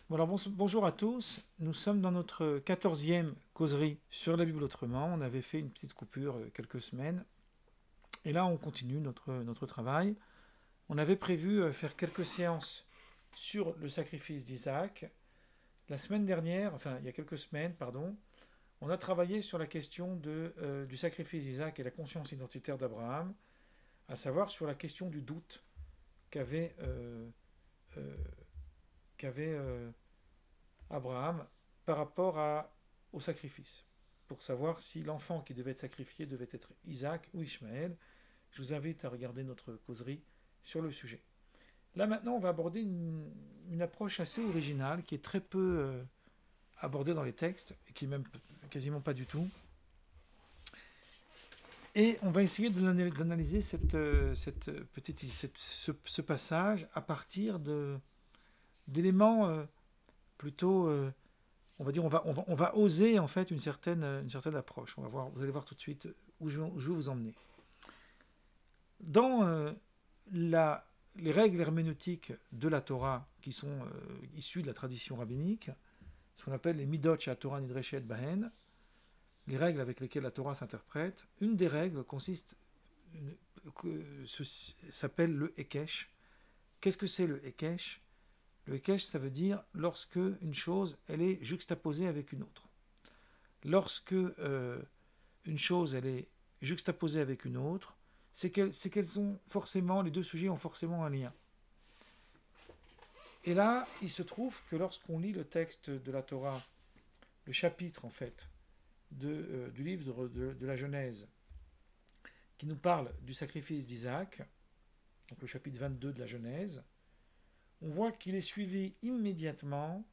Bon, alors bonjour à tous, nous sommes dans notre 14e causerie sur la Bible autrement. On avait fait une petite coupure quelques semaines et là on continue notre travail. On avait prévu faire quelques séances sur le sacrifice d'Isaac. La semaine dernière, enfin il y a quelques semaines, pardon, on a travaillé sur la question du sacrifice d'Isaac et la conscience identitaire d'Abraham, à savoir sur la question du doute qu'avait euh, qu'avait Abraham par rapport au sacrifice, pour savoir si l'enfant qui devait être sacrifié devait être Isaac ou Ishmaël. Je vous invite à regarder notre causerie sur le sujet. Là maintenant, on va aborder une approche assez originale qui est très peu abordée dans les textes, et qui est même quasiment pas du tout. Et on va essayer d'analyser ce passage à partir d'éléments plutôt on va dire, on va oser en fait une certaine approche. On va voir, vous allez voir tout de suite où je veux vous emmener. Dans les règles herméneutiques de la Torah qui sont issues de la tradition rabbinique, ce qu'on appelle les midot chez la Torah nidreshet bahen, les règles avec lesquelles la Torah s'interprète, une des règles s'appelle le Hekesh. Qu'est-ce que c'est le Hekesh? Le Hekesh, ça veut dire lorsque une chose elle est juxtaposée avec une autre. Lorsque une chose elle est juxtaposée avec une autre, c'est qu'elles ont forcément, les deux sujets ont forcément un lien. Et là, il se trouve que lorsqu'on lit le texte de la Torah, le chapitre en fait du livre de la Genèse, qui nous parle du sacrifice d'Isaac, donc le chapitre 22 de la Genèse, on voit qu'il est suivi immédiatement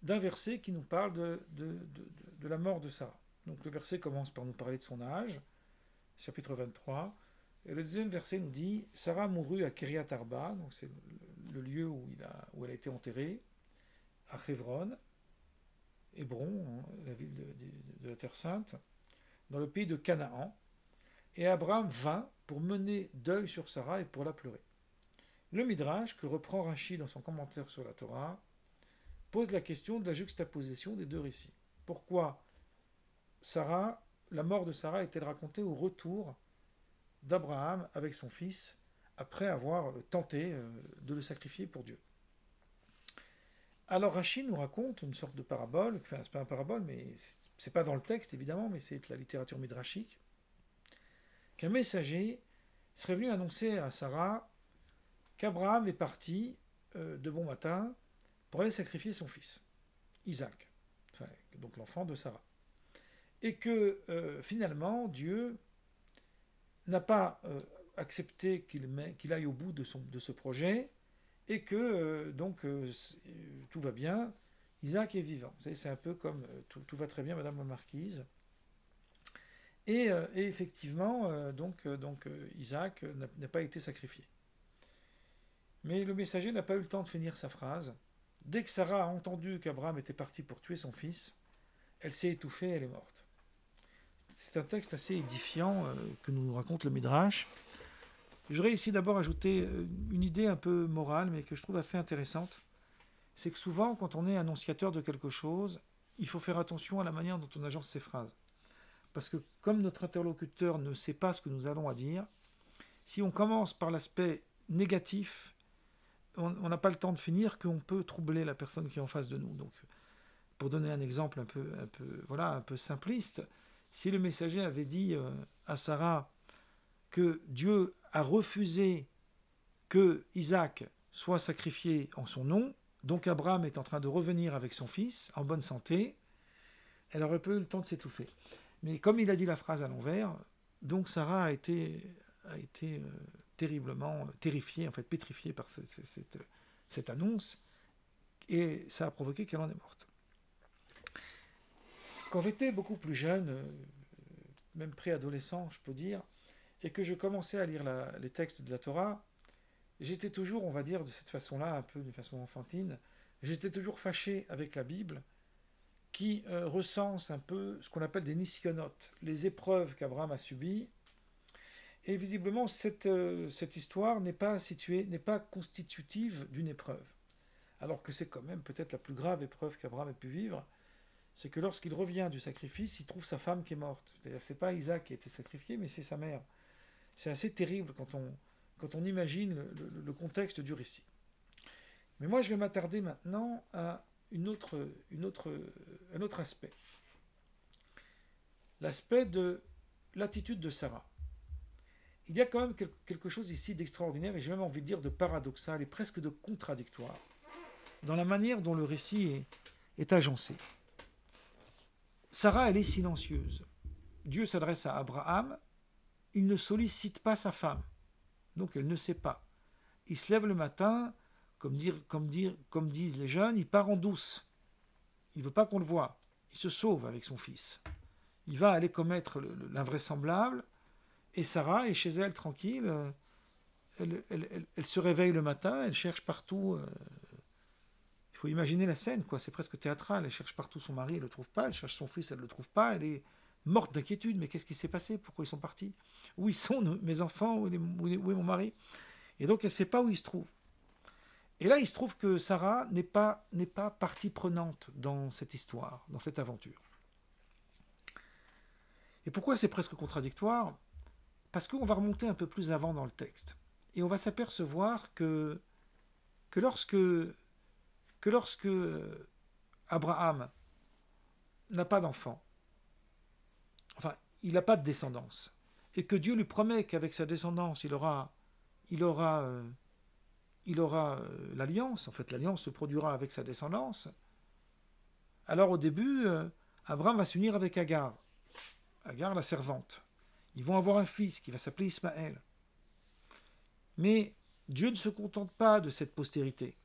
d'un verset qui nous parle de la mort de Sarah. Donc le verset commence par nous parler de son âge, chapitre 23, et le deuxième verset nous dit Sarah mourut à Kiryat Arba, donc c'est le lieu où elle a été enterrée, à Hebron, Hébron, la ville de la Terre Sainte, dans le pays de Canaan, et Abraham vint pour mener deuil sur Sarah et pour la pleurer. Le Midrash, que reprend Rashi dans son commentaire sur la Torah, pose la question de la juxtaposition des deux récits. Pourquoi la mort de Sarah est-elle racontée au retour d'Abraham avec son fils après avoir tenté de le sacrifier pour Dieu? Alors Rashi nous raconte une sorte de parabole, enfin c'est pas un parabole, mais c'est pas dans le texte évidemment, mais c'est la littérature midrashique, qu'un messager serait venu annoncer à Sarah qu'Abraham est parti de bon matin pour aller sacrifier son fils, Isaac, enfin, donc l'enfant de Sarah. Et que finalement, Dieu n'a pas accepté qu'il aille au bout de ce projet, et que tout va bien, Isaac est vivant. Vous savez, c'est un peu comme tout va très bien, Madame la Marquise. Et effectivement, Isaac n'a pas été sacrifié. Mais le messager n'a pas eu le temps de finir sa phrase. Dès que Sarah a entendu qu'Abraham était parti pour tuer son fils, elle s'est étouffée, elle est morte. C'est un texte assez édifiant que nous raconte le Midrash. Je voudrais ici d'abord ajouter une idée un peu morale, mais que je trouve assez intéressante. C'est que souvent, quand on est annonciateur de quelque chose, il faut faire attention à la manière dont on agence ses phrases. Parce que comme notre interlocuteur ne sait pas ce que nous allons à dire, si on commence par l'aspect négatif, on n'a pas le temps de finir, qu'on peut troubler la personne qui est en face de nous. Donc, pour donner un exemple un peu simpliste, si le messager avait dit à Sarah que Dieu a refusé que Isaac soit sacrifié en son nom, donc Abraham est en train de revenir avec son fils en bonne santé, elle aurait pas eu le temps de s'étouffer. Mais comme il a dit la phrase à l'envers, donc Sarah a été terriblement terrifiée, en fait pétrifiée par cette annonce, et ça a provoqué qu'elle en est morte. Quand j'étais beaucoup plus jeune, même préadolescent, je peux dire, et que je commençais à lire les textes de la Torah, j'étais toujours, on va dire, de cette façon-là, un peu de façon enfantine, j'étais toujours fâché avec la Bible, qui recense un peu ce qu'on appelle des nisyonotes, les épreuves qu'Abraham a subies. Et visiblement, cette histoire n'est pas constitutive d'une épreuve. alors que c'est quand même peut-être la plus grave épreuve qu'Abraham ait pu vivre, c'est que lorsqu'il revient du sacrifice, il trouve sa femme qui est morte. C'est-à-dire que ce n'est pas Isaac qui a été sacrifié, mais c'est sa mère. C'est assez terrible quand on imagine le contexte du récit. Mais moi, je vais m'attarder maintenant à un autre aspect. L'aspect de l'attitude de Sarah. Il y a quand même quelque chose ici d'extraordinaire, et j'ai même envie de dire de paradoxal et presque de contradictoire, dans la manière dont le récit est agencé. Sarah, elle est silencieuse. Dieu s'adresse à Abraham, il ne sollicite pas sa femme, donc elle ne sait pas. Il se lève le matin, comme disent les jeunes, il part en douce. Il ne veut pas qu'on le voie. Il se sauve avec son fils. Il va aller commettre l'invraisemblable, et Sarah est chez elle tranquille. Elle se réveille le matin, elle cherche partout. Il faut imaginer la scène, quoi. C'est presque théâtral. Elle cherche partout son mari, elle ne le trouve pas. Elle cherche son fils, elle ne le trouve pas. Elle est morte d'inquiétude. Mais qu'est-ce qui s'est passé? Pourquoi ils sont partis? Où ils sont, mes enfants? Où est mon mari? Et donc, elle ne sait pas où il se trouve. Et là, il se trouve que Sarah n'est pas partie prenante dans cette histoire, dans cette aventure. Et pourquoi c'est presque contradictoire? Parce qu'on va remonter un peu plus avant dans le texte. Et on va s'apercevoir que lorsque Abraham n'a pas d'enfant, enfin, il n'a pas de descendance, et que Dieu lui promet qu'avec sa descendance, il aura l'alliance, en fait l'alliance se produira avec sa descendance, alors au début, Abraham va s'unir avec Agar la servante. Ils vont avoir un fils qui va s'appeler Ismaël. Mais Dieu ne se contente pas de cette postérité.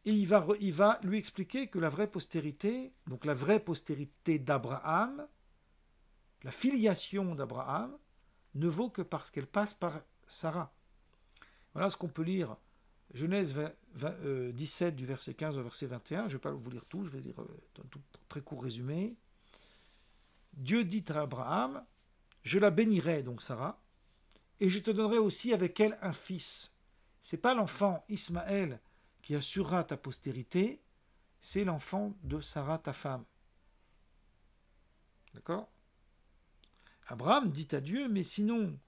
Et il va lui expliquer que la vraie postérité, donc la vraie postérité d'Abraham, la filiation d'Abraham, ne vaut que parce qu'elle passe par Sarah. Voilà ce qu'on peut lire, Genèse 17 du verset 15 au verset 21. Je ne vais pas vous lire tout, je vais lire un tout très court résumé. Dieu dit à Abraham, je la bénirai, donc Sarah, et je te donnerai aussi avec elle un fils. Ce n'est pas l'enfant Ismaël qui assurera ta postérité, c'est l'enfant de Sarah, ta femme. D'accord? Abraham dit à Dieu, mais sinon,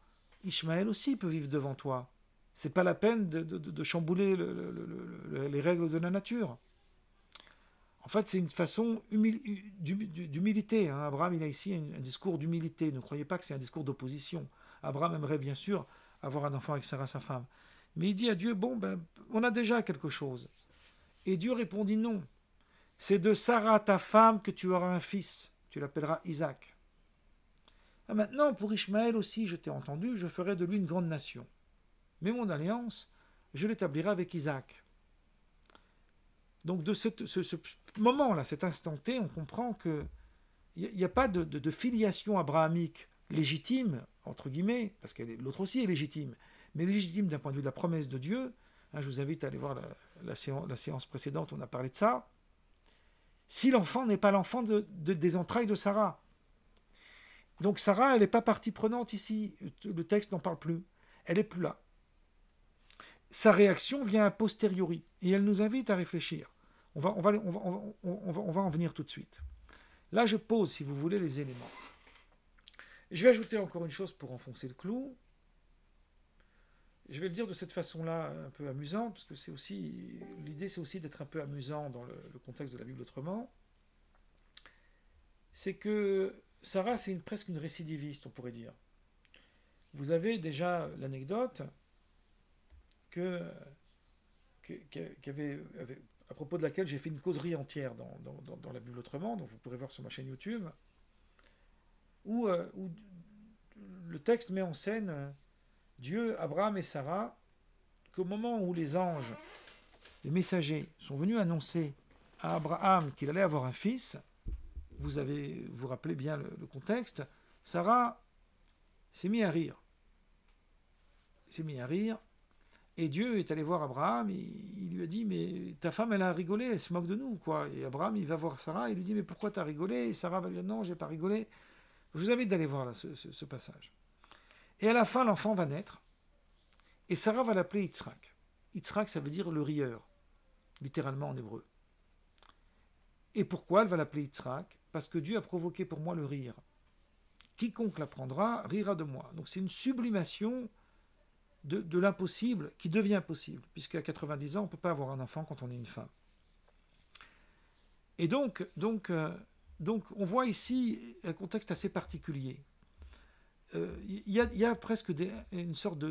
Ismaël aussi peut vivre devant toi. C'est pas la peine de chambouler les règles de la nature. En fait, c'est une façon d'humilité. Hein. Abraham, il a ici un discours d'humilité. Ne croyez pas que c'est un discours d'opposition. Abraham aimerait bien sûr avoir un enfant avec Sarah, sa femme. Mais il dit à Dieu, on a déjà quelque chose. Et Dieu répondit non. C'est de Sarah, ta femme, que tu auras un fils. Tu l'appelleras Isaac. Et maintenant, pour Ishmaël aussi, je t'ai entendu, je ferai de lui une grande nation. Mais mon alliance, je l'établirai avec Isaac. Donc de ce moment-là, cet instant T, on comprend qu'il n'y a pas de filiation abrahamique légitime, entre guillemets, parce que l'autre aussi est légitime, mais légitime d'un point de vue de la promesse de Dieu. Je vous invite à aller voir la séance précédente, on a parlé de ça. Si l'enfant n'est pas l'enfant des entrailles de Sarah. Donc Sarah, elle n'est pas partie prenante ici, le texte n'en parle plus, elle n'est plus là. Sa réaction vient a posteriori, et elle nous invite à réfléchir. On va en venir tout de suite. Là, je pose, si vous voulez, les éléments. Je vais ajouter encore une chose pour enfoncer le clou. Je vais le dire de cette façon-là, un peu amusante, parce que l'idée, c'est aussi d'être un peu amusant dans le contexte de la Bible autrement. C'est que Sarah, c'est presque une récidiviste, on pourrait dire. Vous avez déjà l'anecdote à propos de laquelle j'ai fait une causerie entière dans la Bible autrement, donc vous pourrez voir sur ma chaîne YouTube, où le texte met en scène Dieu, Abraham et Sarah, qu'au moment où les anges, les messagers, sont venus annoncer à Abraham qu'il allait avoir un fils, vous rappelez bien le contexte, Sarah s'est mise à rire. Et Dieu est allé voir Abraham, il lui a dit, mais ta femme, elle a rigolé, elle se moque de nous, quoi. Et Abraham, il va voir Sarah, il lui dit, mais pourquoi tu as rigolé? Et Sarah va lui dire, non, j'ai pas rigolé. Je vous invite d'aller voir là, ce passage. Et à la fin, l'enfant va naître, et Sarah va l'appeler Yitzhak. Yitzhak, ça veut dire le rieur. littéralement en hébreu. Et pourquoi elle va l'appeler Yitzhak? Parce que Dieu a provoqué pour moi le rire. Quiconque l'apprendra rira de moi. Donc c'est une sublimation de l'impossible qui devient possible, puisqu'à 90 ans, on ne peut pas avoir un enfant quand on est une femme. Et donc on voit ici un contexte assez particulier. Il y a presque une sorte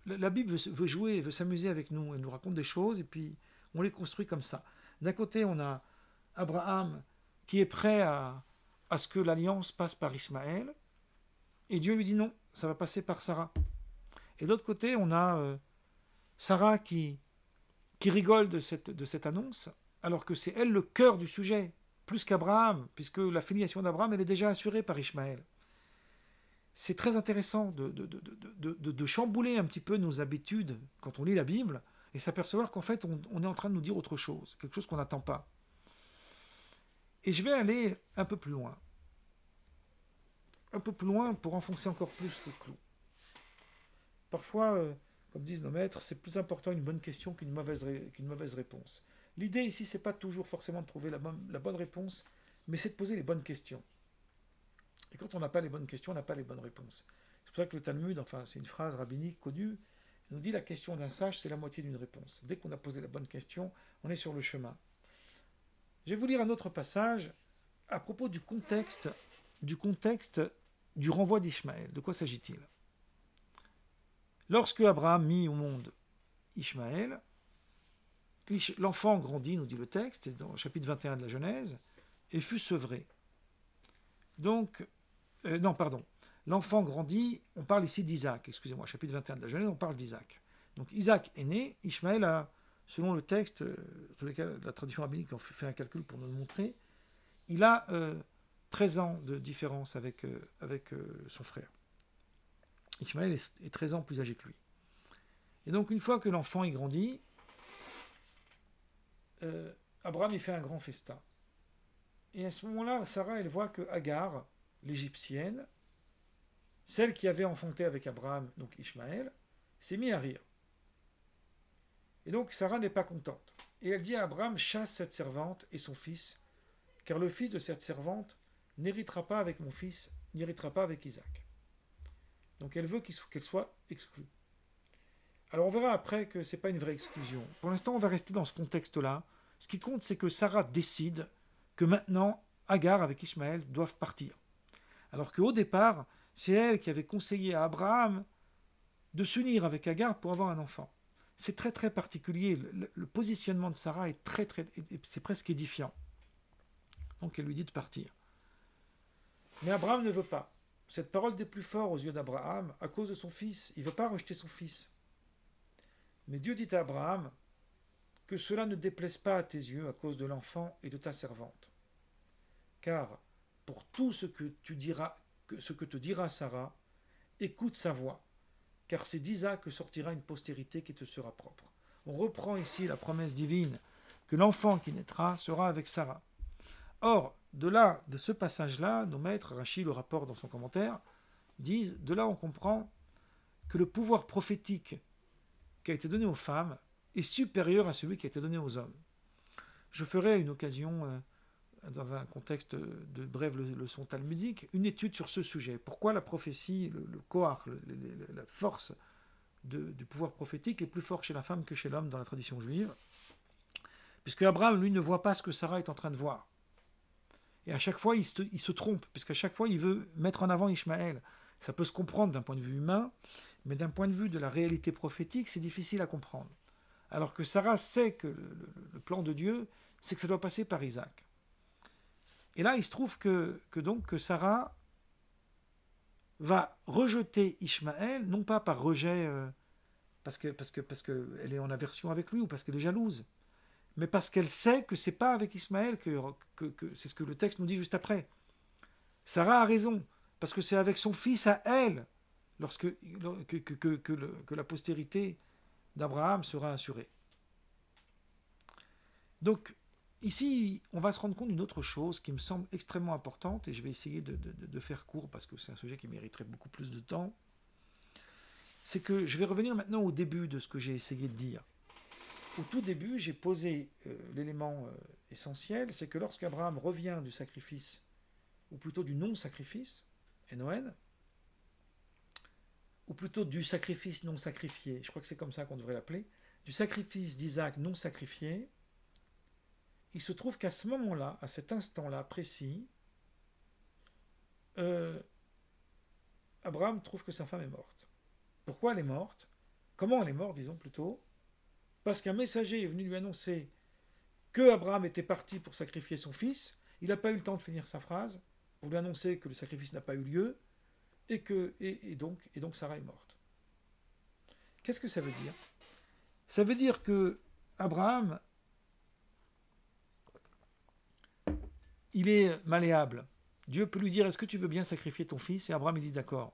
la Bible veut jouer, veut s'amuser avec nous. Elle nous raconte des choses et puis on les construit comme ça. D'un côté, on a Abraham qui est prêt à ce que l'alliance passe par Ismaël, et Dieu lui dit non, ça va passer par Sarah. Et de l'autre côté, on a Sarah qui rigole de cette annonce, alors que c'est elle le cœur du sujet, plus qu'Abraham, puisque la filiation d'Abraham, elle est déjà assurée par Ishmaël. C'est très intéressant de chambouler un petit peu nos habitudes quand on lit la Bible, et s'apercevoir qu'en fait, on est en train de nous dire autre chose, quelque chose qu'on n'attend pas. Et je vais aller un peu plus loin pour enfoncer encore plus le clou. Parfois, comme disent nos maîtres, c'est plus important une bonne question qu'une mauvaise réponse. L'idée ici, c'est pas toujours forcément de trouver la bonne réponse, mais c'est de poser les bonnes questions. Et quand on n'a pas les bonnes questions, on n'a pas les bonnes réponses. C'est pour ça que le Talmud, enfin c'est une phrase rabbinique connue, nous dit la question d'un sage, c'est la moitié d'une réponse. Dès qu'on a posé la bonne question, on est sur le chemin. Je vais vous lire un autre passage à propos du contexte du renvoi d'Ishmaël. De quoi s'agit-il? Lorsque Abraham mit au monde Ishmaël, l'enfant grandit, nous dit le texte, dans le chapitre 21 de la Genèse, et fut sevré. Donc, l'enfant grandit, on parle ici d'Isaac, excusez-moi, chapitre 21 de la Genèse, on parle d'Isaac. Donc Isaac est né, Ishmaël a, selon le texte, dans la tradition rabbinique, on fait un calcul pour nous le montrer, il a 13 ans de différence avec son frère. Ishmaël est 13 ans plus âgé que lui. Et donc une fois que l'enfant est grandi, Abraham il fait un grand festin. Et à ce moment-là, Sarah, elle voit que Agar, l'Égyptienne, celle qui avait enfanté avec Abraham, donc Ishmaël, s'est mise à rire. Et donc Sarah n'est pas contente. Et elle dit à Abraham, chasse cette servante et son fils, car le fils de cette servante n'héritera pas avec mon fils, n'héritera pas avec Isaac. Donc elle veut qu'elle soit exclue. Alors on verra après que ce n'est pas une vraie exclusion. Pour l'instant, on va rester dans ce contexte-là. Ce qui compte, c'est que Sarah décide que maintenant, Agar avec Ishmaël doivent partir. Alors qu'au départ, c'est elle qui avait conseillé à Abraham de s'unir avec Agar pour avoir un enfant. C'est très très particulier. Le positionnement de Sarah est c'est presque édifiant. Donc elle lui dit de partir. Mais Abraham ne veut pas. Cette parole des plus forts aux yeux d'Abraham à cause de son fils. Il ne veut pas rejeter son fils. Mais Dieu dit à Abraham que cela ne déplaise pas à tes yeux à cause de l'enfant et de ta servante. Car pour tout ce que te dira Sarah, écoute sa voix, car c'est d'Isaac que sortira une postérité qui te sera propre. On reprend ici la promesse divine que l'enfant qui naîtra sera avec Sarah. Or, de ce passage-là, nos maîtres, Rachi le rapporte dans son commentaire, disent, de là on comprend que le pouvoir prophétique qui a été donné aux femmes est supérieur à celui qui a été donné aux hommes. Je ferai une occasion, dans un contexte de brève leçon talmudique, une étude sur ce sujet. Pourquoi la prophétie, le koach, la force du pouvoir prophétique est plus fort chez la femme que chez l'homme dans la tradition juive, puisque Abraham, lui, ne voit pas ce que Sarah est en train de voir. Et à chaque fois, il se trompe, puisqu'à chaque fois, il veut mettre en avant Ishmaël. Ça peut se comprendre d'un point de vue humain, mais d'un point de vue de la réalité prophétique, c'est difficile à comprendre. Alors que Sarah sait que le plan de Dieu, c'est que ça doit passer par Isaac. Et là, il se trouve que Sarah va rejeter Ishmaël, non pas par rejet, parce qu'elle est en aversion avec lui ou parce qu'elle est jalouse, mais parce qu'elle sait que c'est pas avec Ishmaël que c'est ce que le texte nous dit juste après. Sarah a raison, parce que c'est avec son fils à elle que la postérité d'Abraham sera assurée. Donc, ici, on va se rendre compte d'une autre chose qui me semble extrêmement importante, et je vais essayer de faire court, parce que c'est un sujet qui mériterait beaucoup plus de temps. C'est que je vais revenir maintenant au début de ce que j'ai essayé de dire. au tout début, j'ai posé l'élément essentiel, c'est que lorsqu'Abraham revient du sacrifice, ou plutôt du non-sacrifice, N-O-N, ou plutôt du sacrifice non sacrifié, je crois que c'est comme ça qu'on devrait l'appeler, du sacrifice d'Isaac non sacrifié, il se trouve qu'à ce moment-là, à cet instant-là précis, Abraham trouve que sa femme est morte. Pourquoi elle est morte? Comment elle est morte, disons plutôt? Parce qu'un messager est venu lui annoncer que Abraham était parti pour sacrifier son fils. Il n'a pas eu le temps de finir sa phrase pour lui annoncer que le sacrifice n'a pas eu lieu et donc Sarah est morte. Qu'est-ce que ça veut dire? Ça veut dire que Abraham, il est malléable. Dieu peut lui dire, est-ce que tu veux bien sacrifier ton fils? Et Abraham il dit d'accord.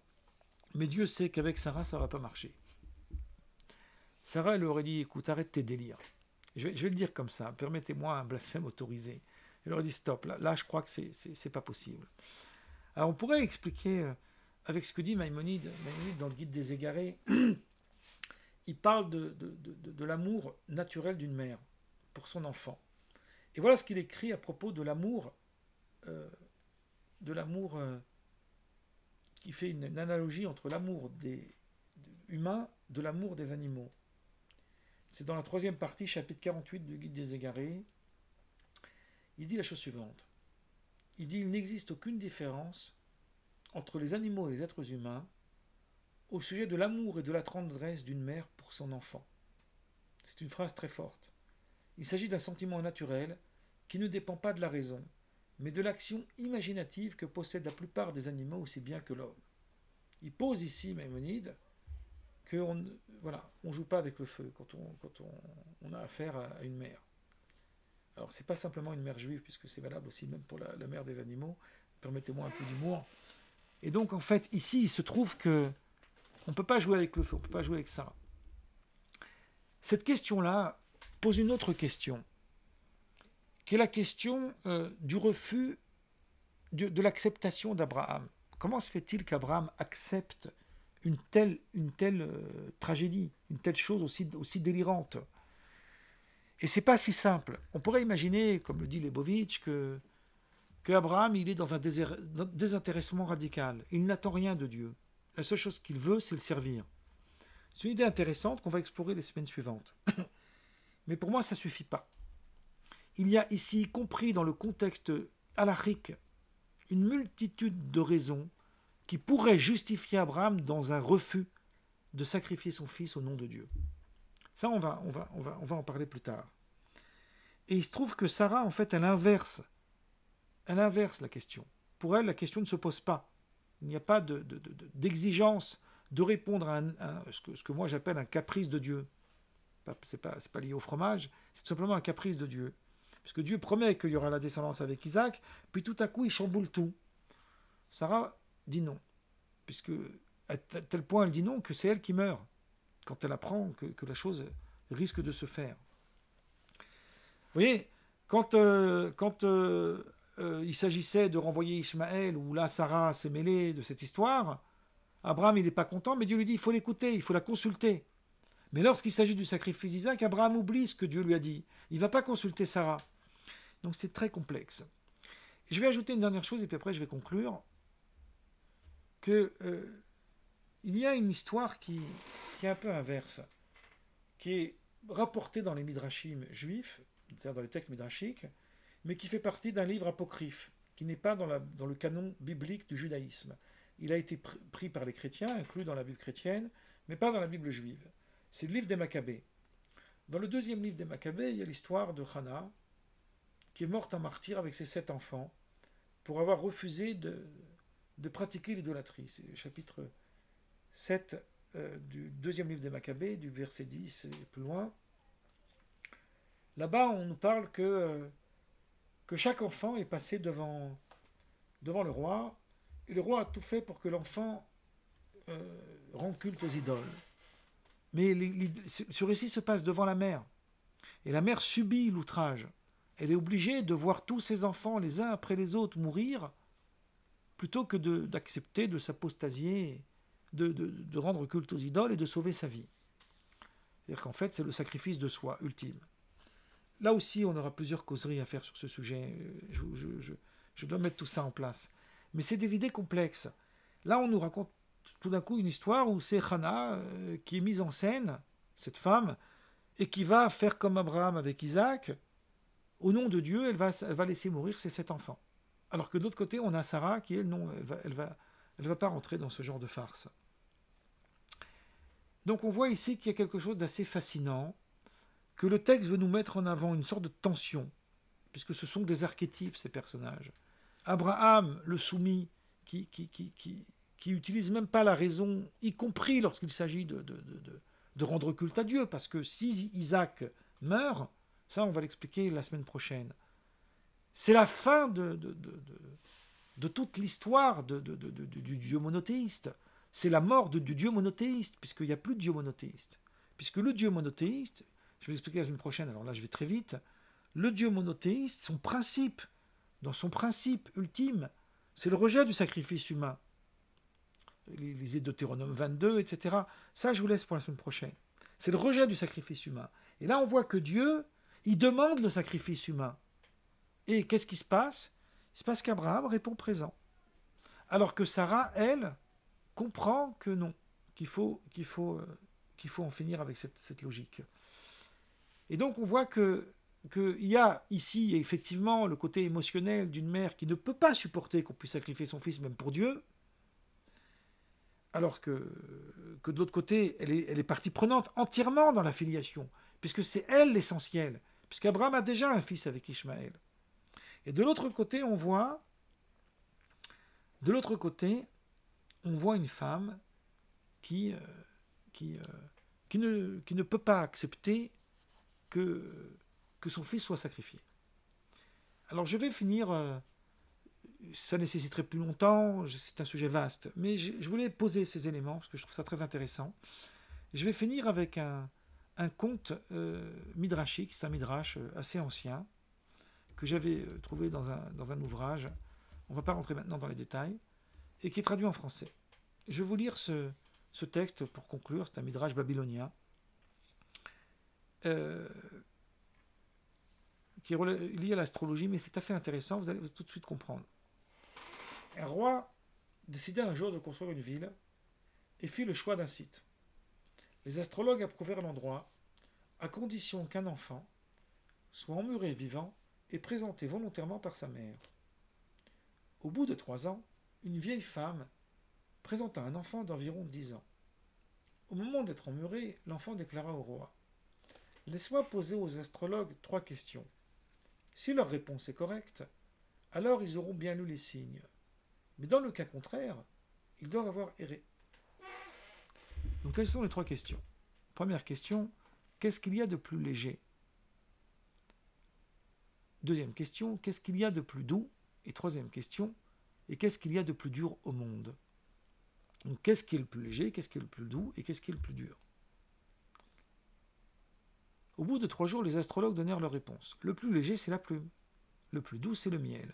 Mais Dieu sait qu'avec Sarah, ça ne va pas marcher. Sarah elle lui aurait dit, écoute, arrête tes délires. Je vais le dire comme ça, permettez-moi un blasphème autorisé. Elle aurait dit, stop, là je crois que c'est pas possible. Alors on pourrait expliquer, avec ce que dit Maïmonide dans le Guide des Égarés, il parle de l'amour naturel d'une mère pour son enfant. Et voilà ce qu'il écrit à propos de l'amour qui fait une analogie entre l'amour des humains de l'amour des animaux. C'est dans la troisième partie, chapitre 48 du Guide des Égarés. Il dit la chose suivante. Il dit, il n'existe aucune différence entre les animaux et les êtres humains au sujet de l'amour et de la tendresse d'une mère pour son enfant. C'est une phrase très forte. Il s'agit d'un sentiment naturel qui ne dépend pas de la raison, mais de l'action imaginative que possèdent la plupart des animaux aussi bien que l'homme. Il pose ici, Maïmonide, qu'on ne joue pas avec le feu quand on a affaire à une mère. Alors, c'est pas simplement une mère juive, puisque c'est valable aussi même pour la mère des animaux. Permettez-moi un peu d'humour. Et donc, en fait, ici, il se trouve que on ne peut pas jouer avec le feu, on ne peut pas jouer avec ça. Cette question-là pose une autre question, qui est la question du refus de l'acceptation d'Abraham. Comment se fait-il qu'Abraham accepte une telle tragédie, une telle chose aussi délirante? Et c'est pas si simple. On pourrait imaginer, comme le dit Lebovitch, que Abraham il est dans un désintéressement radical. Il n'attend rien de Dieu. La seule chose qu'il veut, c'est le servir. C'est une idée intéressante qu'on va explorer les semaines suivantes. Mais pour moi, ça ne suffit pas. Il y a ici, compris dans le contexte halachique, une multitude de raisons qui pourraient justifier Abraham dans un refus de sacrifier son fils au nom de Dieu. Ça, on va en parler plus tard. Et il se trouve que Sarah, en fait, elle inverse la question. Pour elle, la question ne se pose pas. Il n'y a pas d'exigence de répondre à ce que moi j'appelle un caprice de Dieu. C'est pas lié au fromage, c'est tout simplement un caprice de Dieu. Parce que Dieu promet qu'il y aura la descendance avec Isaac, puis tout à coup il chamboule tout. Sarah dit non. Puisque à tel point elle dit non que c'est elle qui meurt quand elle apprend que la chose risque de se faire. Vous voyez, quand il s'agissait de renvoyer Ishmaël, où là Sarah s'est mêlée de cette histoire, Abraham il n'est pas content, mais Dieu lui dit il faut l'écouter, il faut la consulter. Mais lorsqu'il s'agit du sacrifice d'Isaac, Abraham oublie ce que Dieu lui a dit. Il ne va pas consulter Sarah. Donc c'est très complexe. Et je vais ajouter une dernière chose, et puis après je vais conclure, que il y a une histoire qui est un peu inverse, qui est rapportée dans les midrashim juifs, c'est-à-dire dans les textes midrashiques, mais qui fait partie d'un livre apocryphe, qui n'est pas dans le canon biblique du judaïsme. Il a été pris par les chrétiens, inclus dans la Bible chrétienne, mais pas dans la Bible juive. C'est le livre des Maccabées. Dans le deuxième livre des Maccabées, il y a l'histoire de Hannah, qui est morte en martyr avec ses 7 enfants, pour avoir refusé de pratiquer l'idolâtrie. C'est le chapitre 7 du deuxième livre des Maccabées, du verset 10 et plus loin. Là-bas, on nous parle que chaque enfant est passé devant le roi, et le roi a tout fait pour que l'enfant rende culte aux idoles. Mais ce récit se passe devant la mère, et la mère subit l'outrage. Elle est obligée de voir tous ses enfants, les uns après les autres, mourir, plutôt que d'accepter de s'apostasier, de rendre culte aux idoles et de sauver sa vie. C'est-à-dire qu'en fait, c'est le sacrifice de soi, ultime. Là aussi, on aura plusieurs causeries à faire sur ce sujet. Je dois mettre tout ça en place. Mais c'est des idées complexes. Là, on nous raconte tout d'un coup une histoire où c'est Hannah qui est mise en scène, cette femme, et qui va faire comme Abraham avec Isaac. Au nom de Dieu, elle va laisser mourir ses 7 enfants. Alors que de l'autre côté, on a Sarah qui, elle, non, elle va pas rentrer dans ce genre de farce. Donc on voit ici qu'il y a quelque chose d'assez fascinant, que le texte veut nous mettre en avant une sorte de tension, puisque ce sont des archétypes, ces personnages. Abraham, le soumis, qui utilise même pas la raison, y compris lorsqu'il s'agit de rendre culte à Dieu, parce que si Isaac meurt, ça on va l'expliquer la semaine prochaine, c'est la fin de toute l'histoire du Dieu monothéiste. C'est la mort du Dieu monothéiste, puisqu'il n'y a plus de Dieu monothéiste. Puisque le Dieu monothéiste, je vais l'expliquer la semaine prochaine, alors là je vais très vite, le Dieu monothéiste, son principe, dans son principe ultime, c'est le rejet du sacrifice humain. Lisez Deutéronome 22, etc. Ça, je vous laisse pour la semaine prochaine. C'est le rejet du sacrifice humain. Et là, on voit que Dieu, il demande le sacrifice humain. Et qu'est-ce qui se passe? Il se passe qu'Abraham répond présent. Alors que Sarah, elle, comprend que non, qu'il faut en finir avec cette logique. Et donc, on voit qu'il y a ici, effectivement, le côté émotionnel d'une mère qui ne peut pas supporter qu'on puisse sacrifier son fils, même pour Dieu, alors que de l'autre côté, elle est partie prenante entièrement dans la filiation, puisque c'est elle l'essentiel, puisqu'Abraham a déjà un fils avec Ishmaël. Et de l'autre côté, on voit une femme qui ne peut pas accepter que son fils soit sacrifié. Alors je vais finir, ça nécessiterait plus longtemps, c'est un sujet vaste, mais je voulais poser ces éléments, parce que je trouve ça très intéressant. Je vais finir avec un conte midrashique, c'est un midrash assez ancien, que j'avais trouvé dans un ouvrage, on ne va pas rentrer maintenant dans les détails, et qui est traduit en français. Je vais vous lire ce texte pour conclure, c'est un midrash babylonien, qui est lié à l'astrologie, mais c'est assez intéressant, vous allez tout de suite comprendre. Un roi décida un jour de construire une ville et fit le choix d'un site. Les astrologues approuvèrent l'endroit, à condition qu'un enfant soit emmuré vivant et présenté volontairement par sa mère. Au bout de 3 ans, une vieille femme présenta un enfant d'environ 10 ans. Au moment d'être emmuré, l'enfant déclara au roi: « Laisse-moi poser aux astrologues 3 questions. Si leur réponse est correcte, alors ils auront bien lu les signes. Mais dans le cas contraire, ils doivent avoir erré. » Donc quelles sont les 3 questions? Première question, qu'est-ce qu'il y a de plus léger? Deuxième question, qu'est-ce qu'il y a de plus doux? Et troisième question, et qu'est-ce qu'il y a de plus dur au monde? Donc qu'est-ce qui est le plus léger, qu'est-ce qui est le plus doux, et qu'est-ce qui est le plus dur? Au bout de 3 jours, les astrologues donnèrent leur réponse. Le plus léger, c'est la plume. Le plus doux, c'est le miel.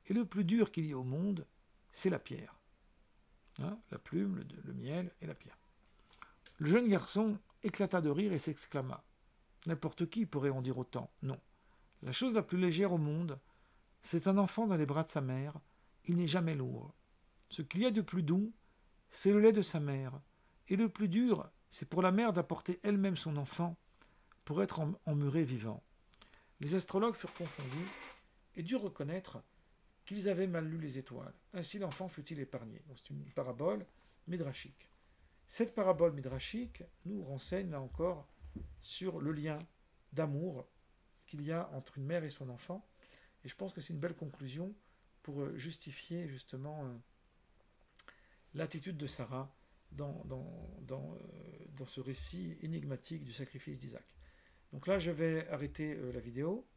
Et le plus dur qu'il y a au monde, c'est la pierre. Hein, la plume, le miel et la pierre. Le jeune garçon éclata de rire et s'exclama: « N'importe qui pourrait en dire autant. Non. La chose la plus légère au monde, c'est un enfant dans les bras de sa mère. Il n'est jamais lourd. Ce qu'il y a de plus doux, c'est le lait de sa mère. Et le plus dur, c'est pour la mère d'apporter elle-même son enfant pour être emmuré vivant. » Les astrologues furent confondus et durent reconnaître qu'ils avaient mal lu les étoiles. Ainsi l'enfant fut-il épargné. C'est une parabole midrashique. Cette parabole midrashique nous renseigne là encore sur le lien d'amour qu'il y a entre une mère et son enfant. Et je pense que c'est une belle conclusion pour justifier justement l'attitude de Sarah dans ce récit énigmatique du sacrifice d'Isaac. Donc là, je vais arrêter la vidéo.